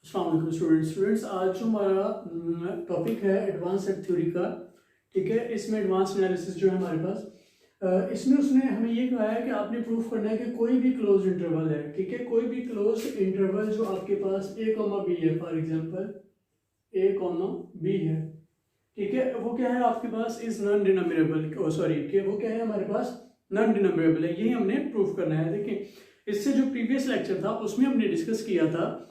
अस्सलाम स्टूडेंट्स, आज जो हमारा टॉपिक है एडवांस सेट थ्योरी का, ठीक है। इसमें एडवांस एनालिसिस जो है हमारे पास, इसमें उसने हमें ये कहा है कि आपने प्रूफ करना है कि कोई भी क्लोज इंटरवल है, ठीक है। कोई भी क्लोज इंटरवल जो आपके पास a, b है, फॉर एग्जांपल a, b है, ठीक है। वो क्या है आपके पास इज नॉन डिनोमिनेबल, सॉरी कि वो क्या है हमारे पास नॉन डिनोमिनेबल है। यही हमने प्रूफ करना है। देखिए, इससे जो प्रीवियस लेक्चर था उसमें हमने डिस्कस किया था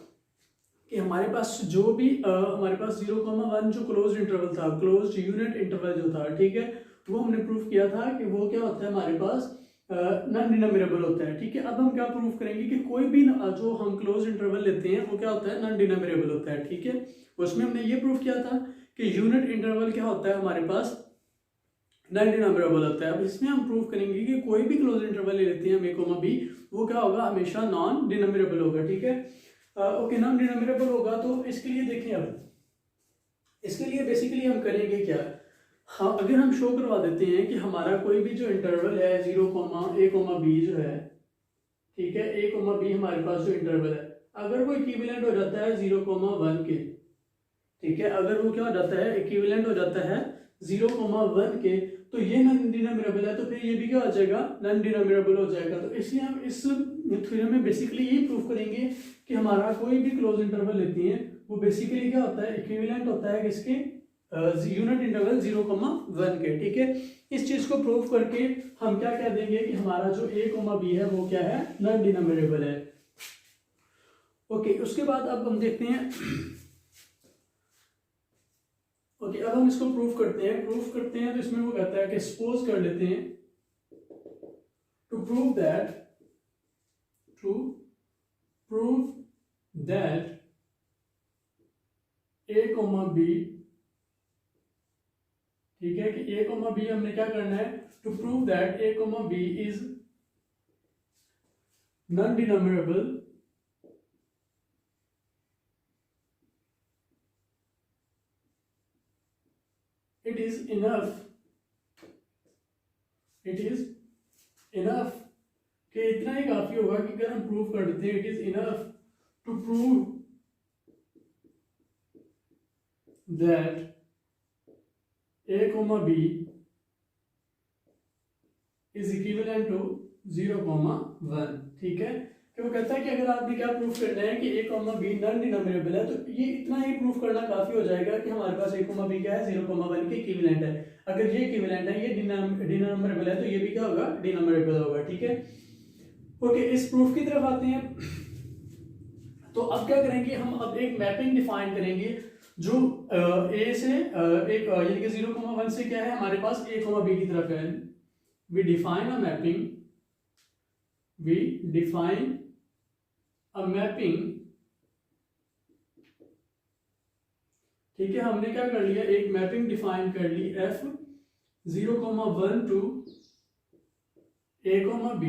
कि हमारे पास जो भी हमारे पास 0,1 जो क्लोज इंटरवल था, क्लोज यूनिट इंटरवल जो था, ठीक है, वो हमने प्रूफ किया था कि वो क्या होता है हमारे पास नॉन डिनोमिनेबल होता है, ठीक है। अब हम क्या प्रूफ करेंगे कि कोई भी जो हम क्लोज इंटरवल लेते हैं वो क्या होता है नॉन डिनोमिनेबल होता है, ठीक है। उसमें हमने ये प्रूफ किया था कि यूनिट इंटरवल क्या होता है हमारे पास नॉन डिनोमिनेबल होता है। अब इसमें हम प्रूफ करेंगे कि कोई भी क्लोज इंटरवल ले लेते हैं a, b, वो क्या होगा हमेशा नॉन डिनोमिनेबल होगा, ठीक है। ओके, नॉन डिनोमिनेबल होगा तो इसके लिए देखें, अब इसके लिए बेसिकली हम करेंगे क्या। हाँ, अगर हम शो करवा देते हैं कि हमारा कोई भी जो इंटरवल है 0, a, b जो है, ठीक है, a, b हमारे पास जो इंटरवल है, अगर वो इक्विवेलेंट हो जाता है 0,1 के, ठीक है, अगर वो क्या हो जाता है इक्विवेलेंट हो जाता है 0,1 के, तो ये नॉन डिनोमिनेबल है, तो फिर ये भी क्या हो जाएगा नॉन डिनोमिनेबल हो जाएगा। तो इसलिए हम इस थ्योरम में बेसिकली ये प्रूफ करेंगे कि हमारा कोई भी क्लोज इंटरवल लेते हैं वो बेसिकली क्या होता है इक्विवेलेंट होता है किसके यूनिट इंटरवल 0,1 के, ठीक है। इस चीज को प्रूफ करके हम क्या कह देंगे कि हमारा जो a, b है वो क्या है नॉन डिनोमिनेबल है। ओके, उसके बाद अब हम देखते हैं ओके, अब हम इसको प्रूफ करते हैं तो इसमें वो कहता है कि सपोज कर लेते हैं to prove that a, b, ठीक है, कि a, b हमने क्या करना है to prove that a, b is non denumerable it is enough कि इतना ही काफी होगा कि अगर हम प्रूव कर देते हैं it is enough to prove that a, b is equivalent to 0,1, ठीक है। कि वो कहता है कि अगर आपने क्या प्रूफ करना है कि a, b नॉन डिनोमिनेबल है, तो ये इतना ही प्रूफ करना काफी हो जाएगा कि हमारे पास a, b क्या है 0,1 के इक्विवेलेंट है। अगर ये इक्विवेलेंट है, ये डिनोमिनेबल है, तो ये भी क्या होगा डिनोमिनेबल होगा, ठीक है। ओके, इस प्रूफ की तरफ आते हैं। तो अब क्या करेंगे हम, अब एक मैपिंग डिफाइन करेंगे जो a से एक यानी कि 0,1 से क्या है हमारे पास a, b की तरफ है। we define a mapping, ठीक है। हमने क्या कर लिया, एक मैपिंग डिफाइन कर ली f 0,1 to a, b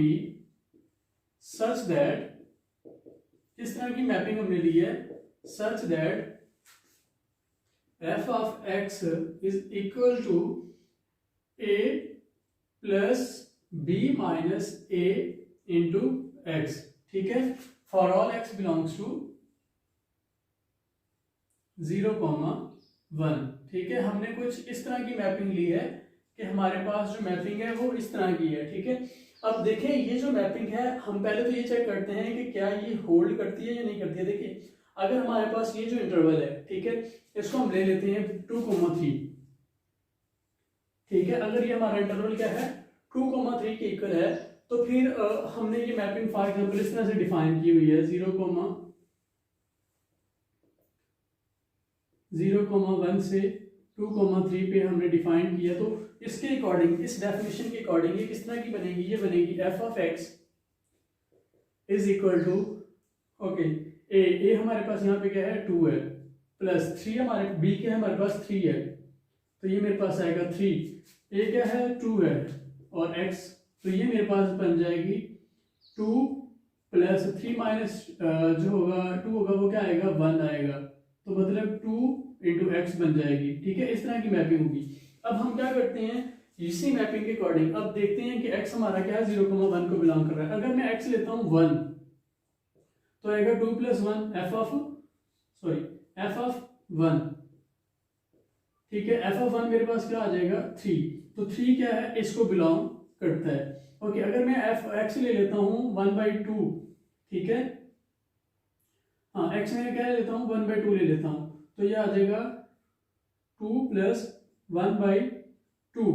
such that, इस तरह की मैपिंग हमने ली है, such that f of x is equal to a plus b minus a into x, ठीक है, for all x belongs to 0,1, ठीक है। हमने कुछ इस तरह की मैपिंग ली है कि हमारे पास जो मैपिंग है वो इस तरह की है, ठीक है। अब देखें ये जो मैपिंग है, हम पहले तो ये चेक करते हैं कि क्या ये होल्ड करती है या नहीं करती है। देखिए, अगर हमारे पास ये जो इंटरवल है, ठीक है, इसको हम ले लेते हैं 2,3, ठीक है। अगर ये हमारा इंटरवल क्या है 2,3 के इक्वल है, तो फिर हमने ये मैपिंग फॉर एग्जांपल इस तरह से डिफाइन की हुई है 0,1 से 2,3 पे हमने डिफाइन किया। तो इसके अकॉर्डिंग, इस डेफिनेशन के अकॉर्डिंग ये किस तरह की बनेगी, ये बनेगी f of x is equal to, okay, a हमारे पास यहाँ पे क्या है 2 है, प्लस 3 हमारे b क्या है हमारे पास 3 है, तो ये मेरे पास आएगा 3, a क्या है 2 है और x, तो ये मेरे पास बन जाएगी 2 प्लस 3 माइनस जो होगा 2 होगा वो क्या आएगा 1 आएगा, तो मतलब 2 इंटू एक्स बन जाएगी, ठीक है। इस तरह की मैपिंग होगी। अब हम क्या करते हैं, इसी मैपिंग के अकॉर्डिंग अब देखते हैं कि x हमारा क्या है 0,1 को बिलोंग कर रहा है। अगर मैं x लेता हूं 1 तो आएगा 2 plus 1 f of sorry F of 1, ठीक है, एफ ऑफ 1 मेरे पास क्या आ जाएगा 3, तो 3 क्या है, इसको बिलोंग करता है। ओके, अगर मैं एफ एक्स ले लेता हूँ 1/2, ठीक है, हाँ एक्स में क्या ले लेता हूँ 1/2 ले लेता हूँ, तो ये आ जाएगा 2 + 1/2,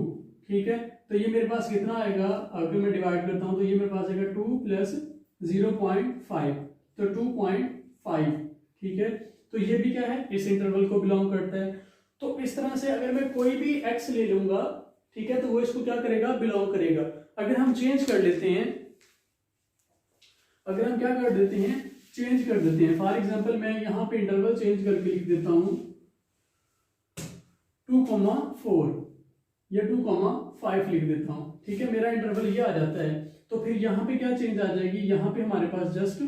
ठीक है, तो ये मेरे पास कितना आएगा, अगर मैं डिवाइड करता हूँ तो ये मेरे पास आएगा 2 + 0.5, तो 2.5, ठीक है, तो ये भी क्या है, इस इंटरवल को बिलोंग करता है। तो इस तरह से अगर मैं कोई भी x ले लूंगा, ठीक है, तो वो इसको क्या करेगा, बिलोंग करेगा। अगर हम चेंज कर लेते हैं, अगर हम क्या कर देते हैं, चेंज कर देते हैं, फॉर एग्जांपल मैं यहाँ पे इंटरवल चेंज करके लिख देता हूँ 2,4 या 2,5 लिख देता हूँ, ठीक है, मेरा इंटरवल ये आ जाता है। तो फिर यहाँ पे क्या चेंज आ जाएगी, यहाँ पे हमारे पास जस्ट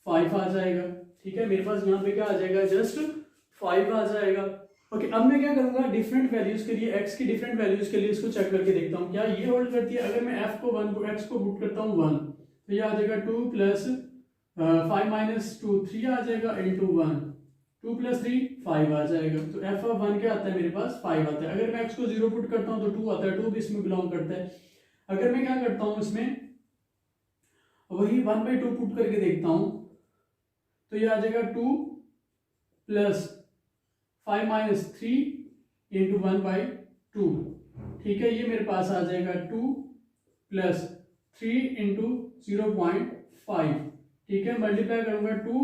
5 आ जाएगा, ठीक है, मेरे पास यहाँ पे क्या आ जाएगा, जस्ट 5 आ जाएगा। ओके, अब मैं क्या करूंगा, डिफरेंट वैल्यूज के लिए, x की डिफरेंट वैल्यूज के लिए इसको चेक करके देखता हूँ क्या ये होल्ड करती है। अगर मैं f को 1 x को पुट करता हूँ 1, तो ये आ जाएगा 2 + 5 - 2 3 आ जाएगा इंटू 1, 2 + 3 5 आ जाएगा, तो f ऑफ 1 क्या आता है, मेरे पास 5 आता है। अगर मैं x को 0 पुट करता हूँ तो 2 आता है, 2 भी इसमें बिलोंग करता है। अगर मैं क्या करता हूँ, इसमें वही 1/2 पुट करके देखता हूँ, तो ये आ जाएगा 2 + 5 - 3 इंटू 1/2, ठीक है, ये मेरे पास आ जाएगा 2 + 3 इंटू 0.5, ठीक है, मल्टीप्लाई करूंगा 2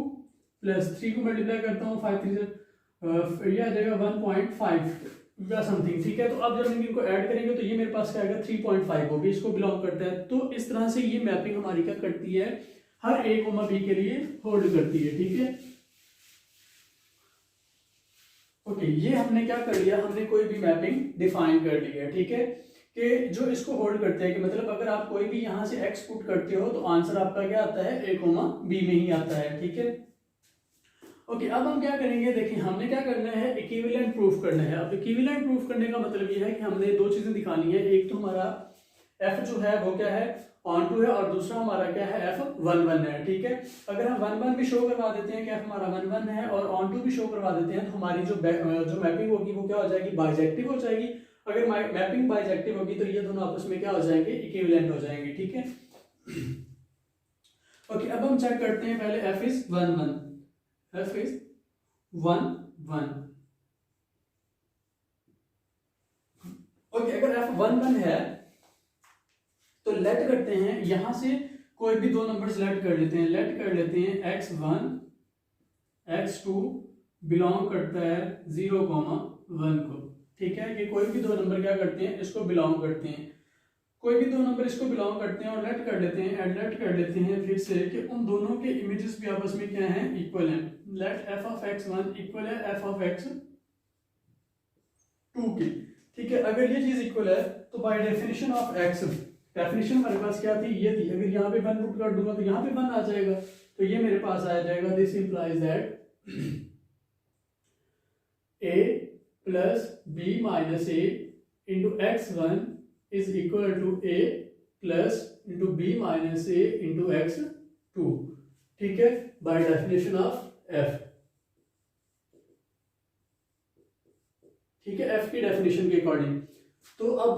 + 3 को मल्टीप्लाई करता हूँ 5 3 से ये आ जाएगा 1.5 या समथिंग, ठीक है। तो अब जब हम इनको ऐड करेंगे तो ये मेरे पास क्या आएगा 3.5, वो भी इसको बिलोंग करता है। तो इस तरह से ये मैपिंग हमारी क्या करती है, हर a, b के लिए होल्ड करती है, ठीक है। ओके, ये हमने क्या कर लिया, हमने कोई भी मैपिंग डिफाइन कर लिया, ठीक है, कि जो इसको होल्ड करते हैं, कि मतलब अगर आप कोई भी यहां से x पुट करते हो तो आंसर आपका क्या आता है, a, b में ही आता है, ठीक है। ओके, अब हम क्या करेंगे, देखिए हमने क्या करना है, इक्विवेलेंट प्रूफ करना है। अब इक्विवेलेंट प्रूफ करने का मतलब ये है कि हमने दो चीजें दिखानी है, एक तो हमारा f जो है वो क्या है, ऑन टू है, और दूसरा हमारा क्या है, f11 है, ठीक है। अगर हम 11 भी शो करवा देते हैं कि f हमारा 11 है और ऑन टू भी शो करवा देते हैं, तो हमारी जो मैपिंग होगी वो क्या हो जाएगी, बाइजेक्टिव हो जाएगी। अगर मैपिंग बाइजेक्टिव होगी तो ये दोनों आपस में क्या हो जाएंगे, इक्विवेलेंट हो जाएंगे, ठीक है। ओके, अब हम चेक करते हैं, पहले f is 1 1, f is 1 1। Okay, अगर f 1 1 है तो लेट करते हैं, यहां से कोई भी दो नंबर लेट कर लेते हैं, लेट कर लेते हैं x1 x2 बिलोंग करता है 0,1 को, ठीक है। ये कोई भी दो नंबर क्या करते हैं, इसको बिलोंग करते हैं, कोई भी दो नंबर इसको बिलोंग करते हैं, और लेट कर लेते हैं, एंड लेट कर लेते हैं फिर से कि उन दोनों के इमेजेस भी आपस में क्या हैं, इक्वल हैं। Let f of x1 equal है f ऑफ x2 की, ठीक है। अगर ये चीज इक्वल है तो by definition of x, definition हमारे पास क्या थी, ये थी, अगर यहाँ पे 1 पुट कर दूंगा तो यहाँ पे 1 आ जाएगा, तो ये मेरे पास आ जाएगा, this implies that a + b - a into x1 is equal to a + into b - a into x2, ठीक है, बाय डेफिनेशन ऑफ f, ठीक है, f की डेफिनेशन के अकॉर्डिंग। तो अब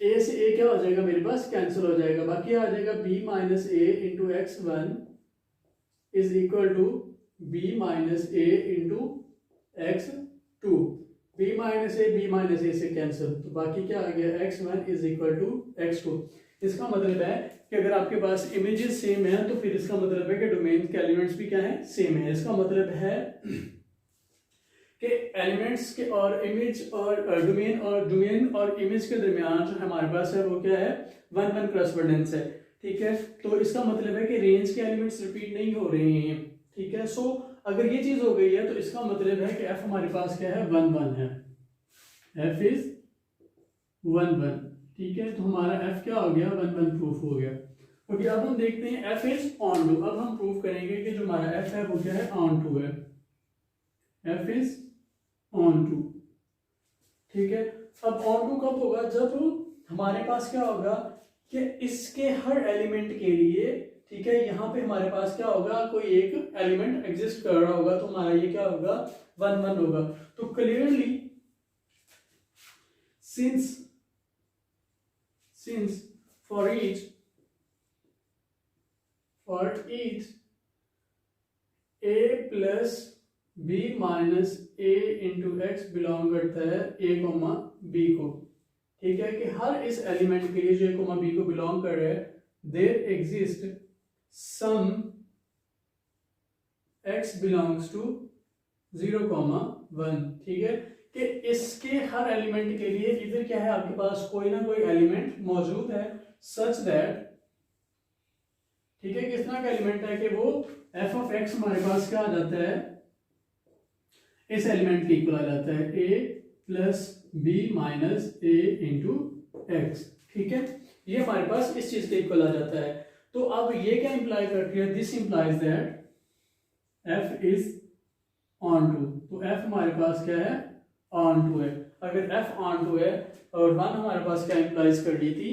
a से a क्या हो जाएगा, मेरे पास कैंसिल हो जाएगा, बाकी आ जाएगा b - a into x1 is equal to b - a into x2, b - a से कैंसिल, तो बाकी क्या आ गया, x1 is equal to x2। इसका मतलब है कि अगर आपके पास इमेजेस सेम है तो फिर इसका मतलब है कि डोमेन के एलिमेंट्स भी क्या है, सेम है। इसका मतलब है कि एलिमेंट्स के और इमेज और डोमेन और इमेज के दरमियान जो हमारे पास है वो क्या है, 1 1 क्रॉसवर्डेंस है, ठीक है। तो इसका मतलब है कि रेंज के एलिमेंट्स रिपीट नहीं हो रहे हैं, ठीक है। सो अगर ये चीज हो गई है तो इसका मतलब है कि f हमारे पास क्या है, 1 1 है, f इज 1 1, ठीक है। तो हमारा f क्या हो गया, 1 1 प्रूफ हो गया। ओके, अब हम देखते हैं f इज ऑन टू। अब हम प्रूफ करेंगे कि जो हमारा f है वो क्या है, ऑन टू है, f इज ऑन टू, ठीक है। अब ऑन टू कब होगा, जब हमारे पास क्या होगा कि इसके हर एलिमेंट के लिए, ठीक है, यहाँ पे हमारे पास क्या होगा, कोई एक एलिमेंट एग्जिस्ट कर रहा होगा, तो हमारा ये क्या होगा, 1 1 होगा। तो clearly since for each a plus b minus a into x belong करता है a कोमा b को, ठीक है, कि हर इस एलिमेंट के लिए जो a कोमा b को बिलोंग कर रहा है, there exist some x belongs to 0,1, ठीक है, कि इसके हर एलिमेंट के लिए इधर क्या है, आपके पास कोई ना कोई एलिमेंट मौजूद है सच दैट, ठीक है, किस तरह का एलिमेंट है कि वो f ऑफ x हमारे पास क्या आ जाता है, इस एलिमेंट के इक्वल आ जाता है a plus b minus a into x, ठीक है, ये हमारे पास इस चीज के इक्वल आ जाता है। तो अब ये क्या इंप्लाई करती है, this implies that f is onto, तो f हमारे पास क्या है, ऑन टू है। अगर f ऑन टू है और 1 हमारे पास क्या इंप्लाइज कर रही थी,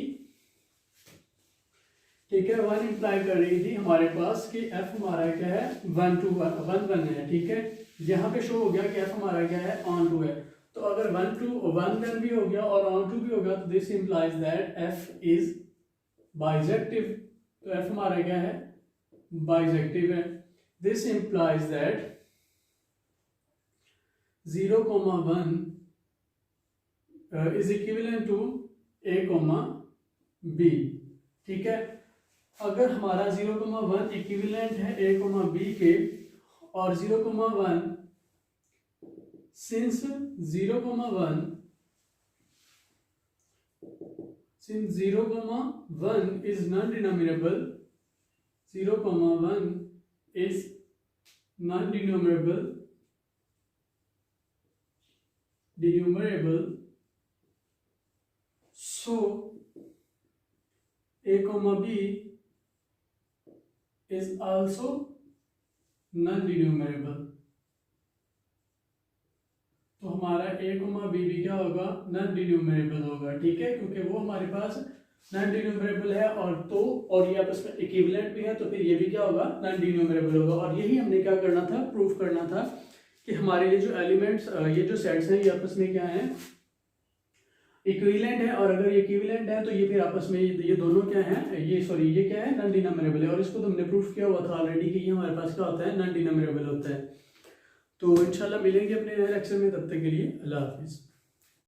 ठीक है, 1 इंप्लाई कर रही थी हमारे पास कि f हमारा क्या है, 1 to 1 है, ठीक है, यहाँ पे शो हो गया कि f हमारा क्या है, ऑन टू है। तो अगर 1 to 1 then भी हो गया और ऑन टू भी हो गया, तो this implies that f is bijective, तो f हमारा क्या है, बाइजेक्टिव है। This implies that 0,1 is equivalent to a, b, ठीक है। अगर हमारा 0,1 इक्विवेलेंट है a, b के, और 0,1 since 0,1 is non-denominable, 0,1 is non-denominable, so a, b is also non-denominable, तो हमारा a, b भी क्या होगा, नॉन डिन्यूमरेबल होगा, ठीक है, क्योंकि वो हमारे पास नॉन डिन्यूमरेबल है और ये आपस में इक्विवेलेंट भी है, तो फिर ये भी क्या होगा, नॉन डिन्यूमरेबल होगा। और यही हमने क्या करना था, प्रूफ करना था कि हमारे ये जो एलिमेंट्स, ये जो सेट्स हैं, ये आपस में क्या है, इक्विवेलेंट है, और अगर ये इक्विवेलेंट है तो ये फिर आपस में ये दोनों क्या है, ये क्या है, नॉन डिनोमिनेबल है। और इसको तो हमने प्रूफ किया हुआ था ऑलरेडी कि ये हमारे पास क्या होता है, नॉन डिनोमिनेबल होता है। तो इंशाल्लाह मिलेंगे अपने लेक्चर में, तब तक के लिए अल्लाह हाफिज़।